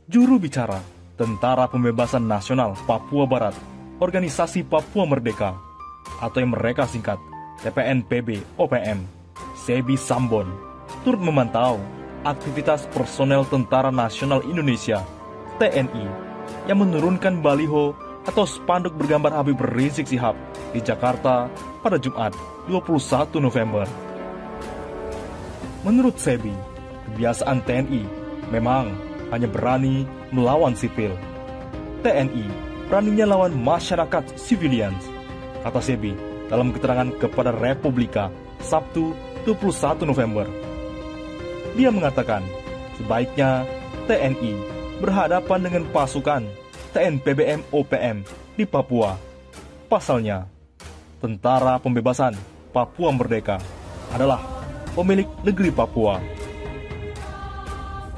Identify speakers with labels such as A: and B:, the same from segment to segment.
A: Juru bicara Tentara Pembebasan Nasional Papua Barat, Organisasi Papua Merdeka, atau yang mereka singkat TPNPB OPM, Sebi Sambon, turut memantau aktivitas personel Tentara Nasional Indonesia TNI yang menurunkan baliho atau spanduk bergambar Habib Rizik Syihab di Jakarta pada Jumat 21 November. Menurut Sebi, kebiasaan TNI memang hanya berani melawan sipil. TNI beraninya lawan masyarakat civilians, kata Sebi dalam keterangan kepada Republika Sabtu 21 November. Dia mengatakan sebaiknya TNI berhadapan dengan pasukan TNPBM OPM di Papua. Pasalnya, Tentara Pembebasan Papua Merdeka adalah pemilik negeri Papua.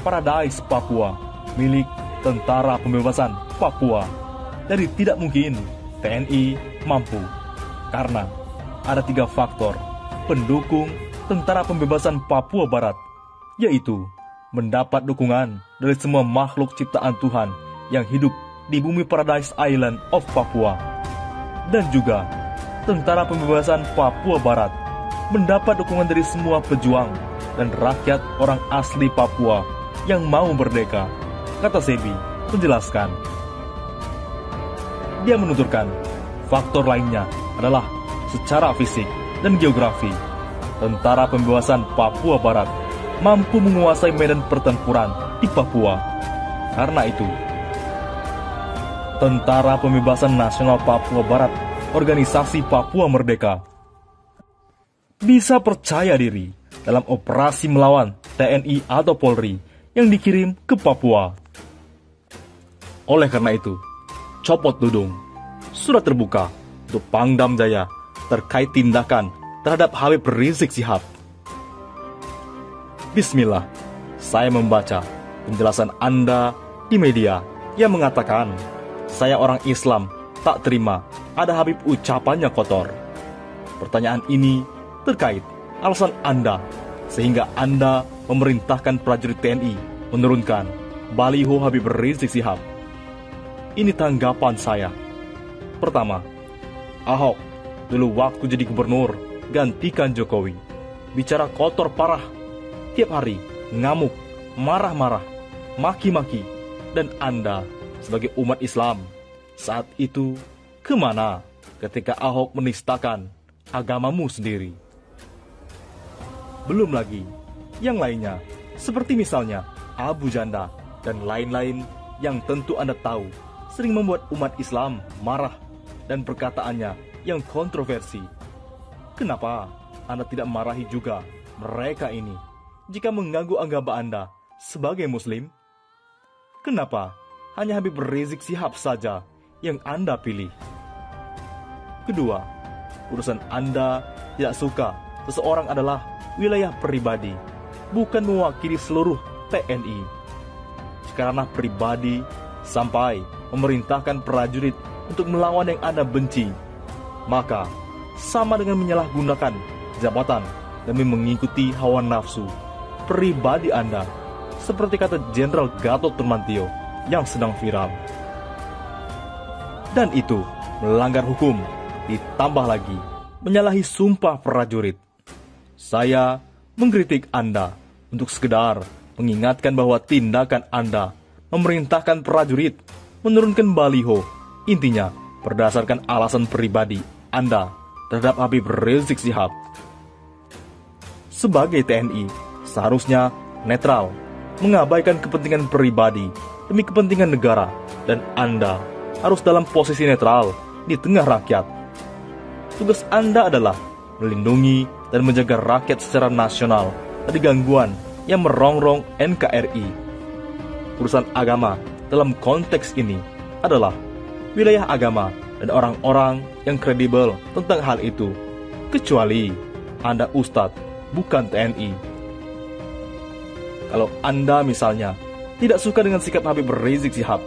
A: Paradise Papua milik Tentara Pembebasan Papua. Jadi tidak mungkin TNI mampu, karena ada 3 faktor pendukung Tentara Pembebasan Papua Barat, yaitu mendapat dukungan dari semua makhluk ciptaan Tuhan yang hidup di bumi Paradise Island of Papua, dan juga Tentara Pembebasan Papua Barat mendapat dukungan dari semua pejuang dan rakyat orang asli Papua yang mau merdeka, kata Sebi menjelaskan. Dia menuturkan, faktor lainnya adalah secara fisik dan geografi. Tentara Pembebasan Papua Barat mampu menguasai medan pertempuran di Papua. Karena itu, Tentara Pembebasan Nasional Papua Barat, Organisasi Papua Merdeka, bisa percaya diri dalam operasi melawan TNI atau Polri yang dikirim ke Papua. Oleh karena itu, Copot Dudung, surat terbuka untuk Pangdam Jaya terkait tindakan terhadap Habib Rizik Syihab. Bismillah, saya membaca penjelasan Anda di media yang mengatakan saya orang Islam tak terima ada Habib ucapannya kotor. Pertanyaan ini terkait alasan Anda sehingga Anda memerintahkan prajurit TNI menurunkan baliho Habib Rizik Syihab. Ini tanggapan saya. Pertama, Ahok dulu waktu jadi gubernur gantikan Jokowi bicara kotor parah, tiap hari ngamuk, marah-marah, maki-maki, dan Anda sebagai umat Islam saat itu kemana ketika Ahok menistakan agamamu sendiri? Belum lagi yang lainnya, seperti misalnya Abu Janda dan lain-lain yang tentu Anda tahu sering membuat umat Islam marah dan perkataannya yang kontroversi. Kenapa Anda tidak marahi juga mereka ini jika mengganggu agama Anda sebagai Muslim? Kenapa hanya Habib Rizik Syihab saja yang Anda pilih? Kedua, urusan Anda tidak suka seseorang adalah wilayah pribadi, bukan mewakili seluruh TNI. Karena pribadi sampai memerintahkan prajurit untuk melawan yang Anda benci, maka sama dengan menyalahgunakan jabatan demi mengikuti hawa nafsu pribadi Anda, seperti kata Jenderal Gatot Nurmantio yang sedang viral. Dan itu melanggar hukum, ditambah lagi menyalahi sumpah prajurit. Saya mengkritik Anda untuk sekedar mengingatkan bahwa tindakan Anda memerintahkan prajurit menurunkan baliho, intinya berdasarkan alasan pribadi Anda terhadap Habib Rizik Syihab. Sebagai TNI, seharusnya netral, mengabaikan kepentingan pribadi demi kepentingan negara, dan Anda harus dalam posisi netral di tengah rakyat. Tugas Anda adalah melindungi dan menjaga rakyat secara nasional dari gangguan yang merongrong NKRI. Urusan agama dalam konteks ini adalah wilayah agama dan orang-orang yang kredibel tentang hal itu, kecuali Anda Ustadz, bukan TNI. Kalau Anda misalnya tidak suka dengan sikap Habib Rizik Syihab,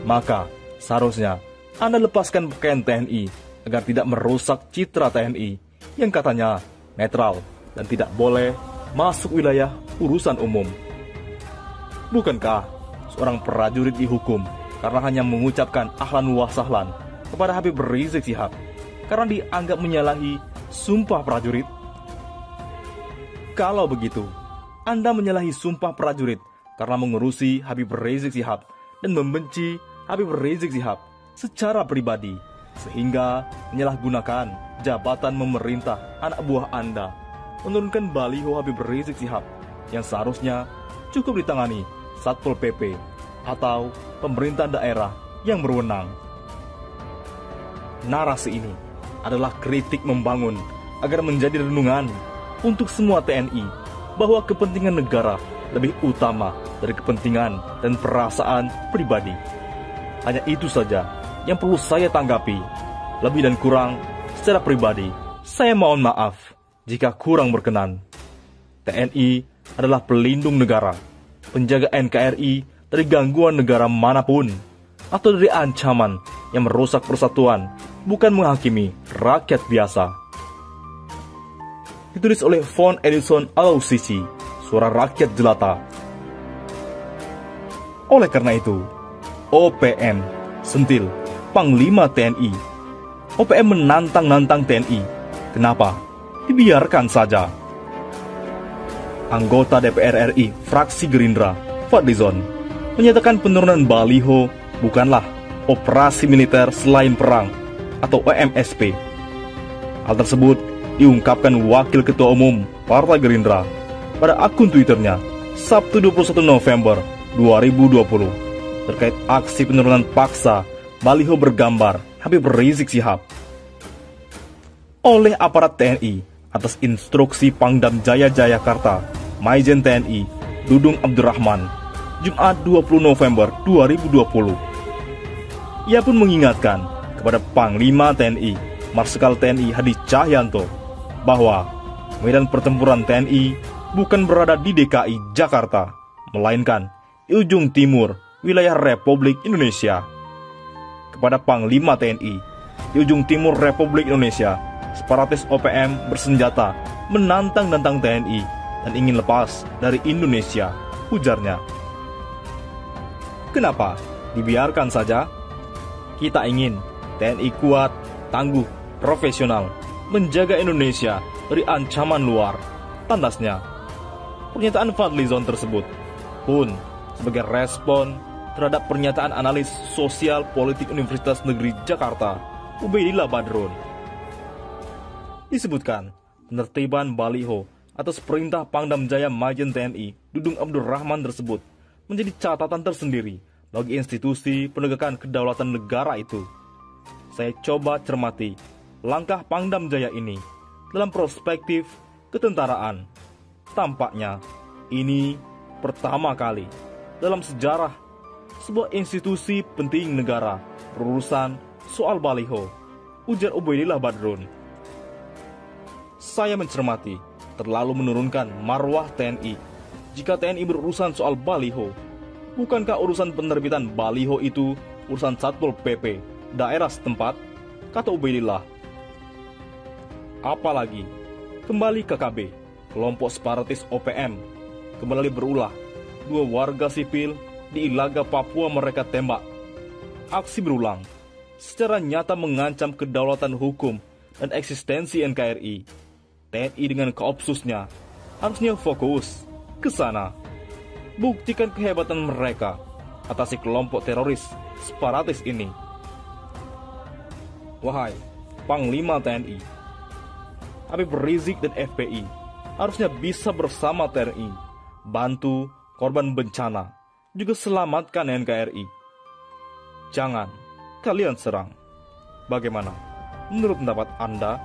A: maka seharusnya Anda lepaskan pakaian TNI agar tidak merusak citra TNI yang katanya netral dan tidak boleh masuk wilayah urusan umum. Bukankah seorang prajurit dihukum karena hanya mengucapkan ahlan wa sahlan kepada Habib Rizik Syihab karena dianggap menyalahi sumpah prajurit? Kalau begitu, Anda menyalahi sumpah prajurit karena mengurusi Habib Rizik Syihab dan membenci Habib Rizik Syihab secara pribadi, sehingga menyalahgunakan jabatan memerintah anak buah Anda menurunkan baliho Habib Rizik Syihab yang seharusnya cukup ditangani Satpol PP atau pemerintah daerah yang berwenang. Narasi ini adalah kritik membangun agar menjadi renungan untuk semua TNI bahwa kepentingan negara lebih utama dari kepentingan dan perasaan pribadi. Hanya itu saja yang perlu saya tanggapi. Lebih dan kurang secara pribadi, saya mohon maaf jika kurang berkenan. TNI adalah pelindung negara, penjaga NKRI dari gangguan negara manapun atau dari ancaman yang merusak persatuan, bukan menghakimi rakyat biasa. Ditulis oleh Von Edison Al-Sisi, Suara Rakyat Jelata. Oleh karena itu, OPM sentil Panglima TNI. OPM menantang-nantang TNI. Kenapa? Dibiarkan saja. Anggota DPR RI fraksi Gerindra, Fadlizon, menyatakan penurunan baliho bukanlah operasi militer selain perang atau OMSP. Hal tersebut diungkapkan Wakil Ketua Umum Partai Gerindra pada akun Twitternya Sabtu 21 November 2020 terkait aksi penurunan paksa baliho bergambar Habib Rizik Syihab oleh aparat TNI atas instruksi Pangdam Jaya Jayakarta Maijen TNI Dudung Abdurrahman Jumat 20 November 2020. Ia pun mengingatkan kepada Panglima TNI Marsikal TNI Hadi Cahyanto bahwa medan pertempuran TNI bukan berada di DKI Jakarta, melainkan di ujung timur wilayah Republik Indonesia. Kepada Panglima TNI di ujung timur Republik Indonesia, separatis OPM bersenjata menantang-nantang TNI dan ingin lepas dari Indonesia, ujarnya. Kenapa dibiarkan saja? Kita ingin TNI kuat, tangguh, profesional, menjaga Indonesia dari ancaman luar, tandasnya. Pernyataan Fadlizon tersebut pun sebagai respon terhadap pernyataan analis sosial politik Universitas Negeri Jakarta, Ubaidillah Badrun. Disebutkan, penertiban baliho atas perintah Pangdam Jaya Maijen TNI Dudung Abdurrahman tersebut menjadi catatan tersendiri bagi institusi penegakan kedaulatan negara itu. Saya coba cermati langkah Pangdam Jaya ini dalam perspektif ketentaraan. Tampaknya ini pertama kali dalam sejarah sebuah institusi penting negara berurusan soal baliho, ujar Ubaidillah Badrun. Saya mencermati terlalu menurunkan marwah TNI jika TNI berurusan soal baliho. Bukankah urusan penerbitan baliho itu urusan Satpol PP daerah setempat? Kata Ubaidillah. Apalagi, kembali KKB, kelompok separatis OPM, kembali berulah, 2 warga sipil di Ilaga, Papua mereka tembak. Aksi berulang, secara nyata mengancam kedaulatan hukum dan eksistensi NKRI. TNI dengan koopsusnya harusnya fokus ke sana. Buktikan kehebatan mereka atasi kelompok teroris separatis ini. Wahai Panglima TNI, Habib Rizik dan FPI harusnya bisa bersama TNI bantu korban bencana, juga selamatkan NKRI. Jangan kalian serang. Bagaimana menurut pendapat Anda?